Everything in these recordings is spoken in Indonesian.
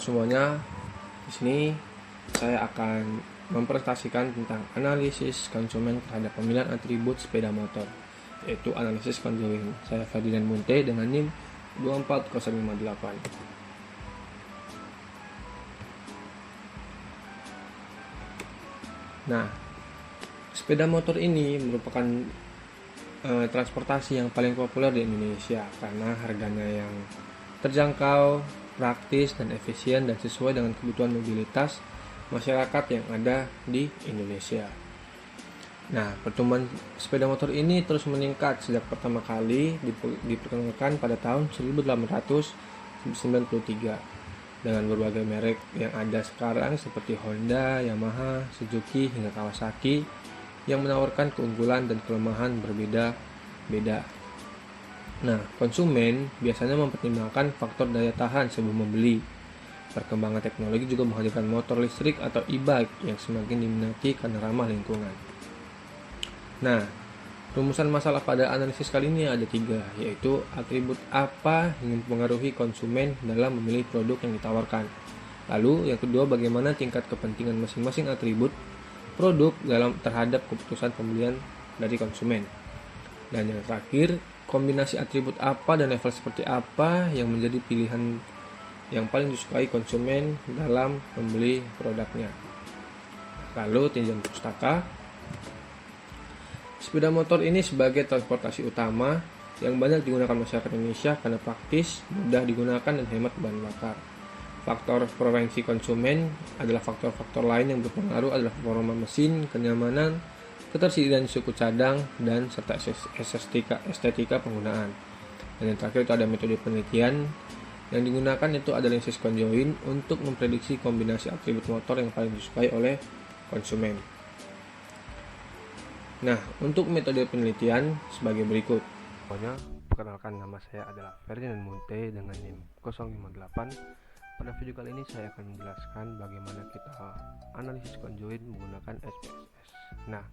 semuanya, di sini saya akan mempresentasikan tentang analisis konsumen terhadap pemilihan atribut sepeda motor, yaitu analisis conjoint. Saya Ferdinand Munte dengan NIM 24058. Nah, sepeda motor ini merupakan transportasi yang paling populer di Indonesia karena harganya yang terjangkau, praktis dan efisien, dan sesuai dengan kebutuhan mobilitas masyarakat yang ada di Indonesia. Nah, pertumbuhan sepeda motor ini terus meningkat sejak pertama kali diperkenalkan pada tahun 1893 dengan berbagai merek yang ada sekarang seperti Honda, Yamaha, Suzuki hingga Kawasaki yang menawarkan keunggulan dan kelemahan berbeda-beda. Nah, konsumen biasanya mempertimbangkan faktor daya tahan sebelum membeli. Perkembangan teknologi juga menghadirkan motor listrik atau e-bike yang semakin diminati karena ramah lingkungan. Nah, rumusan masalah pada analisis kali ini ada 3, yaitu atribut apa yang mempengaruhi konsumen dalam memilih produk yang ditawarkan. Lalu, yang kedua, bagaimana tingkat kepentingan masing-masing atribut produk dalam terhadap keputusan pembelian dari konsumen. Dan yang terakhir, kombinasi atribut apa dan level seperti apa yang menjadi pilihan yang paling disukai konsumen dalam membeli produknya. Lalu tinjauan pustaka. Sepeda motor ini sebagai transportasi utama yang banyak digunakan masyarakat Indonesia karena praktis, mudah digunakan dan hemat bahan bakar. Faktor preferensi konsumen adalah faktor-faktor lain yang berpengaruh adalah performa mesin, kenyamanan, ketersediaan suku cadang, dan serta estetika penggunaan. Dan yang terakhir itu ada metode penelitian yang digunakan, itu adalah analisis conjoint untuk memprediksi kombinasi atribut motor yang paling disukai oleh konsumen. Nah, untuk metode penelitian sebagai berikut. Perkenalkan, nama saya adalah Ferdinand Munte dengan NIM 058. Pada video kali ini saya akan menjelaskan bagaimana kita analisis conjoint menggunakan SPSS. Nah,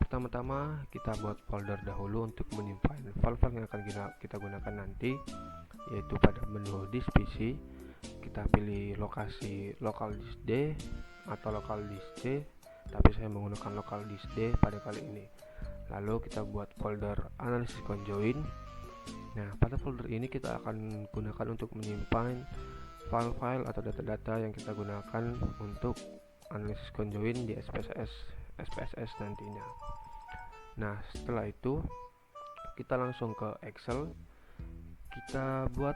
pertama-tama kita buat folder dahulu untuk menyimpan file-file yang akan kita gunakan nanti, yaitu pada menu disk PC kita pilih lokasi local disk D atau local disk C, tapi saya menggunakan local disk D pada kali ini. Lalu kita buat folder analisis conjoint. Nah, pada folder ini kita akan gunakan untuk menyimpan file-file atau data-data yang kita gunakan untuk analisis conjoint di SPSS nantinya. Nah, setelah itu kita langsung ke Excel. Kita buat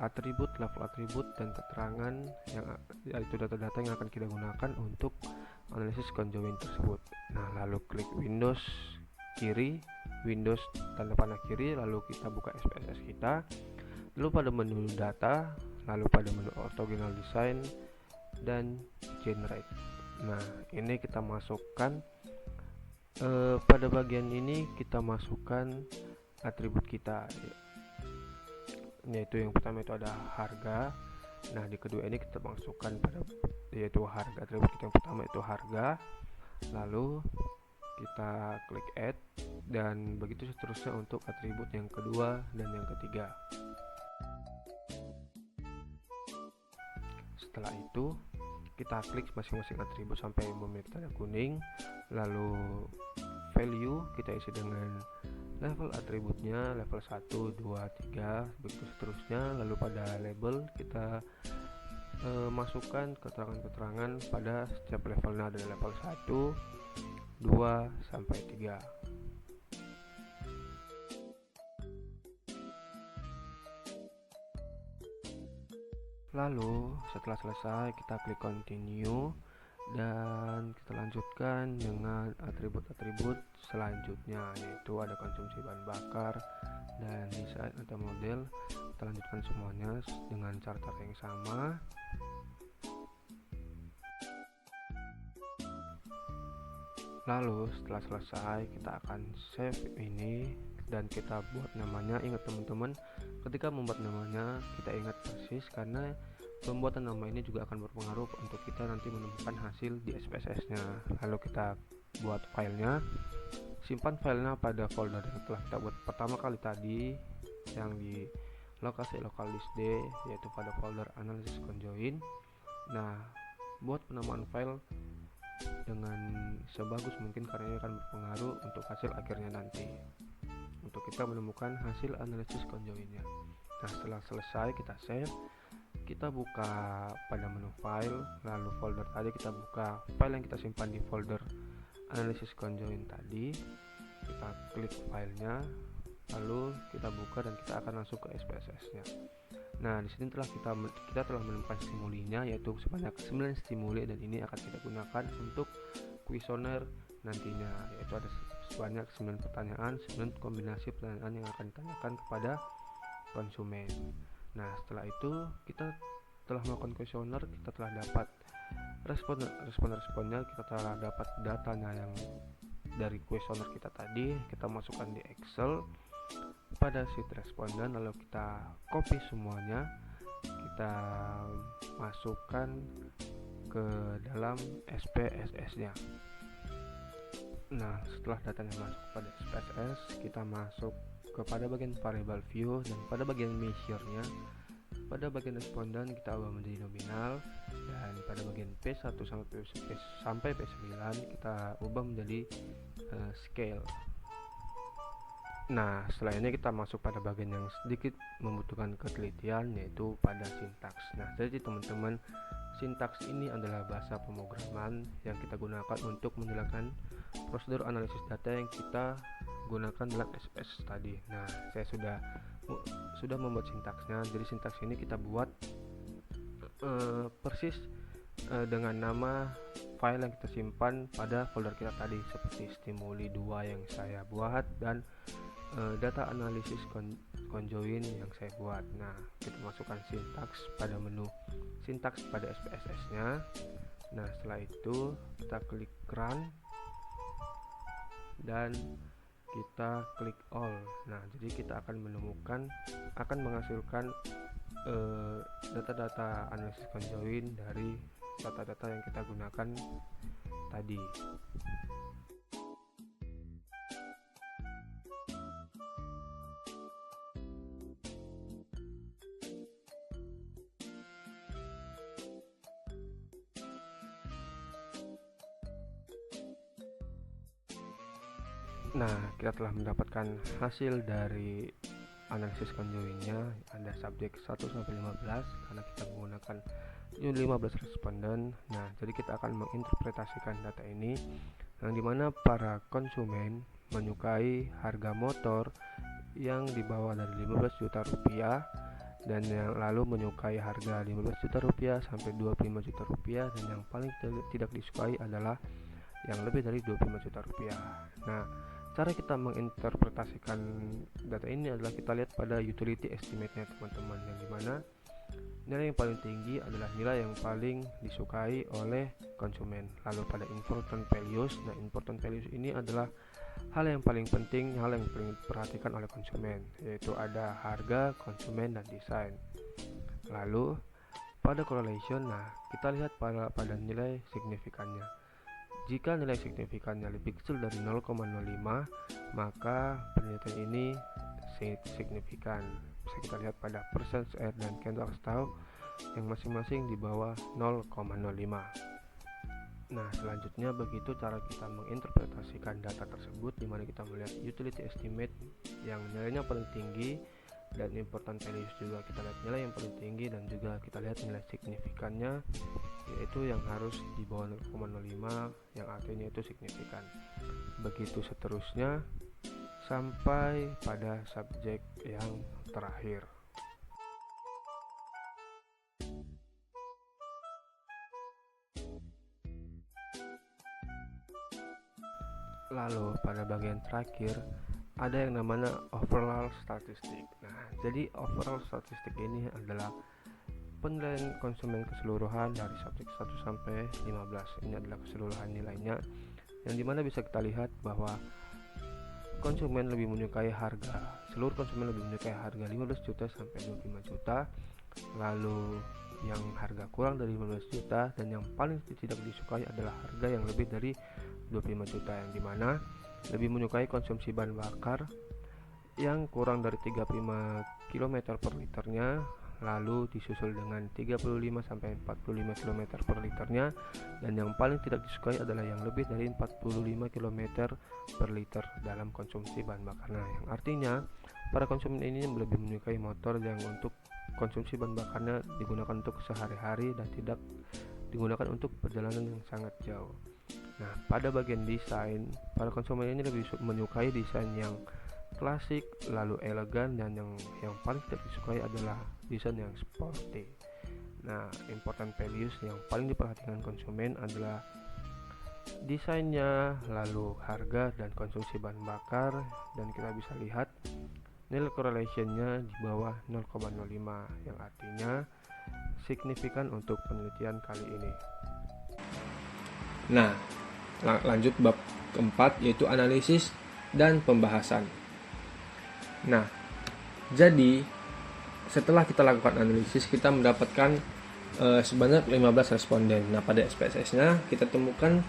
atribut, level atribut, dan keterangan yang yaitu data-data yang akan kita gunakan untuk analisis conjoint tersebut. Nah, lalu klik Windows kiri, Windows tanda panah kiri, lalu kita buka SPSS kita. Lalu pada menu data, lalu pada menu orthogonal design dan generate. Nah, ini kita masukkan pada bagian ini kita masukkan atribut kita, yaitu yang pertama itu ada harga. Nah, di kedua ini kita masukkan yaitu harga. Atribut kita yang pertama itu harga, lalu kita klik add, dan begitu seterusnya untuk atribut yang kedua dan yang ketiga. Setelah itu kita klik masing-masing atribut sampai memiliki tanda kuning, lalu value kita isi dengan level atributnya, level 1, 2, 3, begitu seterusnya. Lalu pada label kita masukkan keterangan-keterangan pada setiap levelnya, ada level 1, 2, sampai 3. Lalu setelah selesai kita klik continue dan kita lanjutkan dengan atribut-atribut selanjutnya, yaitu ada konsumsi bahan bakar dan desain atau model. Kita lanjutkan semuanya dengan cara-cara yang sama. Lalu setelah selesai kita akan save ini dan kita buat namanya. Ingat teman-teman, ketika membuat namanya kita ingat persis karena pembuatan nama ini juga akan berpengaruh untuk kita nanti menemukan hasil di SPSS-nya. Lalu kita buat filenya, simpan filenya pada folder yang telah kita buat pertama kali tadi yang di lokasi lokal disk D, yaitu pada folder analisis conjoin. Nah, buat penamaan file dengan sebagus mungkin karena ini akan berpengaruh untuk hasil akhirnya nanti, untuk kita menemukan hasil analisis conjoinnya. Nah, setelah selesai kita save, kita buka pada menu file, lalu folder tadi kita buka file yang kita simpan di folder analisis conjoin tadi, kita klik filenya, lalu kita buka dan kita akan langsung ke SPSS-nya. Nah, di sini kita telah menemukan stimulinya, yaitu sebanyak 9 stimuli, dan ini akan kita gunakan untuk kuesioner nantinya, yaitu ada sebanyak 9 pertanyaan, 9 kombinasi pertanyaan yang akan ditanyakan kepada konsumen. Nah, setelah itu kita telah melakukan kuesioner, kita telah dapat respon-responnya, kita telah dapat datanya yang dari kuesioner kita tadi, kita masukkan di Excel pada sheet responden, lalu kita copy semuanya, kita masukkan ke dalam SPSS-nya. Nah, setelah datanya masuk pada SPSS, kita masuk kepada bagian variable view, dan pada bagian measure-nya, pada bagian responden kita ubah menjadi nominal, dan pada bagian P1 sampai P9 kita ubah menjadi scale. Nah, setelah ini kita masuk pada bagian yang sedikit membutuhkan ketelitian, yaitu pada sintaks. Nah, jadi teman-teman, sintaks ini adalah bahasa pemrograman yang kita gunakan untuk menjalankan prosedur analisis data yang kita gunakan dalam SPS tadi. Nah, saya sudah membuat sintaksnya. Jadi sintaks ini kita buat persis dengan nama file yang kita simpan pada folder kita tadi, seperti stimuli 2 yang saya buat dan data analisis conjoin yang saya buat. Nah, kita masukkan sintaks pada menu sintaks pada SPSS-nya. Nah, setelah itu kita klik run dan kita klik all. Nah, jadi kita akan menghasilkan data-data analisis conjoin dari data-data yang kita gunakan tadi. Nah, kita telah mendapatkan hasil dari analisis conjoinnya, ada subjek 1 sampai 15 karena kita menggunakan 15 responden. Nah, jadi kita akan menginterpretasikan data ini yang dimana para konsumen menyukai harga motor yang di bawah dari 15 juta rupiah, dan yang lalu menyukai harga 15 juta rupiah sampai 25 juta rupiah, dan yang paling tidak disukai adalah yang lebih dari 25 juta rupiah. Nah, cara kita menginterpretasikan data ini adalah kita lihat pada utility estimate-nya teman-teman, yang dimana nilai yang paling tinggi adalah nilai yang paling disukai oleh konsumen. Lalu pada important values, nah important values ini adalah hal yang paling penting, hal yang paling diperhatikan oleh konsumen, yaitu ada harga, konsumen, dan desain. Lalu pada correlation, nah kita lihat pada nilai signifikannya. Jika nilai signifikannya lebih kecil dari 0,05, maka penelitian ini signifikan. Bisa kita lihat pada percent error dan Kendall Stowe yang masing-masing di bawah 0,05. Nah, selanjutnya begitu cara kita menginterpretasikan data tersebut, di mana kita melihat utility estimate yang nilainya paling tinggi, dan important values juga kita lihat nilai yang paling tinggi, dan juga kita lihat nilai signifikannya, yaitu yang harus di bawah 0,05, yang artinya itu signifikan. Begitu seterusnya sampai pada subjek yang terakhir. Lalu pada bagian terakhir ada yang namanya overall statistik. Nah, jadi overall statistik ini adalah penilaian konsumen keseluruhan dari subjek 1 sampai 15. Ini adalah keseluruhan nilainya, yang dimana bisa kita lihat bahwa konsumen lebih menyukai harga, seluruh konsumen lebih menyukai harga 15 juta sampai 25 juta. Lalu yang harga kurang dari 15 juta, dan yang paling tidak disukai adalah harga yang lebih dari 25 juta, yang dimana lebih menyukai konsumsi bahan bakar yang kurang dari 35 km per liternya, lalu disusul dengan 35 sampai 45 km per liternya, dan yang paling tidak disukai adalah yang lebih dari 45 km per liter dalam konsumsi bahan bakar. Nah, yang artinya para konsumen ini lebih menyukai motor yang untuk konsumsi bahan bakarnya digunakan untuk sehari-hari dan tidak digunakan untuk perjalanan yang sangat jauh. Nah, pada bagian desain, para konsumen ini lebih menyukai desain yang klasik lalu elegan, dan yang paling tidak disukai adalah desain yang sporty. Nah, important values yang paling diperhatikan konsumen adalah desainnya, lalu harga dan konsumsi bahan bakar, dan kita bisa lihat nilai correlationnya di bawah 0,05 yang artinya signifikan untuk penelitian kali ini. Nah, lanjut bab keempat, yaitu analisis dan pembahasan. Nah, jadi setelah kita lakukan analisis, kita mendapatkan sebanyak 15 responden. Nah, pada SPSS-nya kita temukan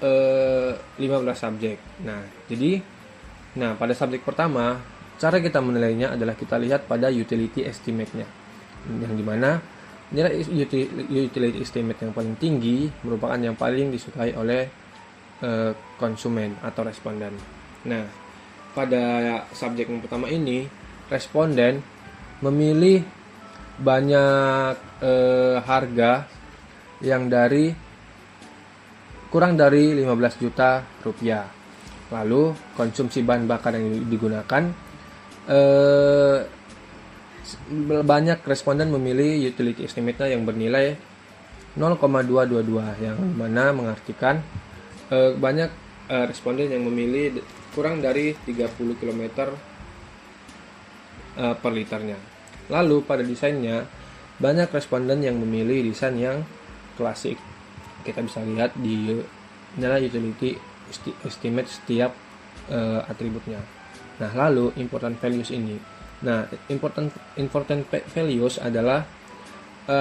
15 subjek. Nah, pada subjek pertama, cara kita menilainya adalah kita lihat pada utility estimate-nya, yang dimana nilai utility estimate yang paling tinggi merupakan yang paling disukai oleh konsumen atau responden. Nah, pada subjek yang pertama ini, responden memilih banyak harga yang kurang dari 15 juta rupiah. Lalu konsumsi bahan bakar yang digunakan, banyak responden memilih utility estimate-nya yang bernilai 0,222, yang mana mengartikan banyak responden yang memilih kurang dari 30 km per liternya. Lalu pada desainnya, banyak responden yang memilih desain yang klasik. Kita bisa lihat di nilai utility estimate setiap atributnya. Nah, lalu important values ini. Nah, important values adalah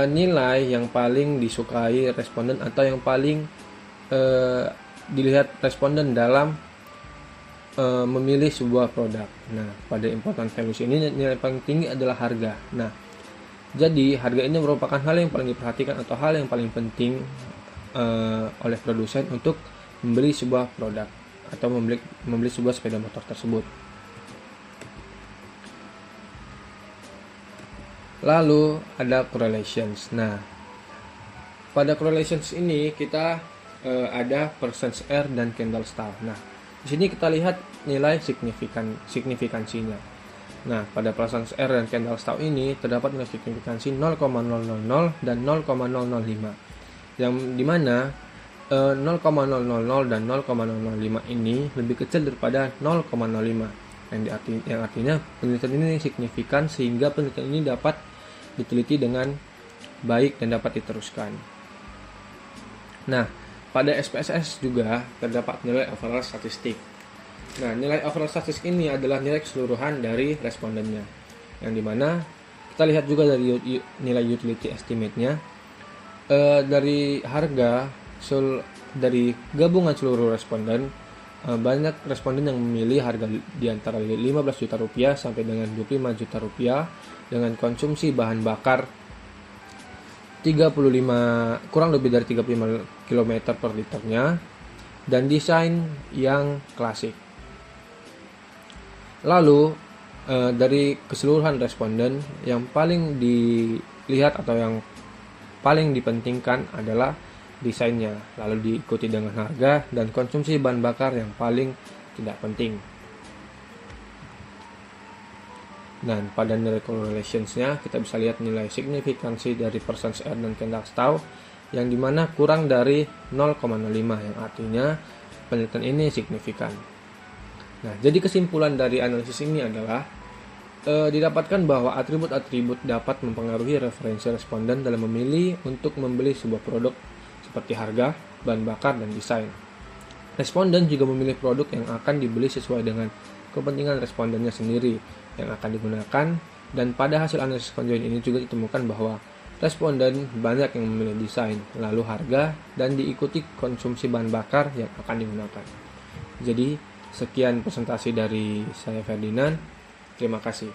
nilai yang paling disukai responden atau yang paling dilihat responden dalam memilih sebuah produk. Nah, pada important values ini nilai paling tinggi adalah harga. Nah, jadi harga ini merupakan hal yang paling diperhatikan atau hal yang paling penting oleh produsen untuk membeli sebuah produk atau membeli sebuah sepeda motor tersebut. Lalu ada correlations. Nah, pada correlations ini kita ada percent error dan Kendall-Stahl. Nah, di sini kita lihat nilai signifikansinya. Nah, pada percent error dan Kendall-Stahl ini terdapat nilai signifikansi 0,000 dan 0,005, yang dimana 0,000 dan 0,005 ini lebih kecil daripada 0,05, yang artinya penelitian ini signifikan sehingga penelitian ini dapat diteliti dengan baik dan dapat diteruskan. Nah, pada SPSS juga terdapat nilai overall statistik. Nah, nilai overall statistik ini adalah nilai keseluruhan dari respondennya, yang dimana kita lihat juga dari nilai utility estimate-nya, dari harga dari gabungan seluruh responden, banyak responden yang memilih harga di antara 15 juta rupiah sampai dengan 25 juta rupiah dengan konsumsi bahan bakar kurang lebih dari 35 km per liternya dan desain yang klasik. Lalu dari keseluruhan responden, yang paling dilihat atau yang paling dipentingkan adalah desainnya, lalu diikuti dengan harga dan konsumsi bahan bakar yang paling tidak penting. Dan pada nilai correlationsnya kita bisa lihat nilai signifikansi dari percent error dan Kendall-Stahl, yang dimana kurang dari 0,05, yang artinya penelitian ini signifikan. Nah, jadi kesimpulan dari analisis ini adalah didapatkan bahwa atribut-atribut dapat mempengaruhi referensi responden dalam memilih untuk membeli sebuah produk seperti harga, bahan bakar, dan desain. Responden juga memilih produk yang akan dibeli sesuai dengan kepentingan respondennya sendiri yang akan digunakan, dan pada hasil analisis konjoin ini juga ditemukan bahwa responden banyak yang memilih desain, lalu harga, dan diikuti konsumsi bahan bakar yang akan digunakan. Jadi, sekian presentasi dari saya Ferdinand. Terima kasih.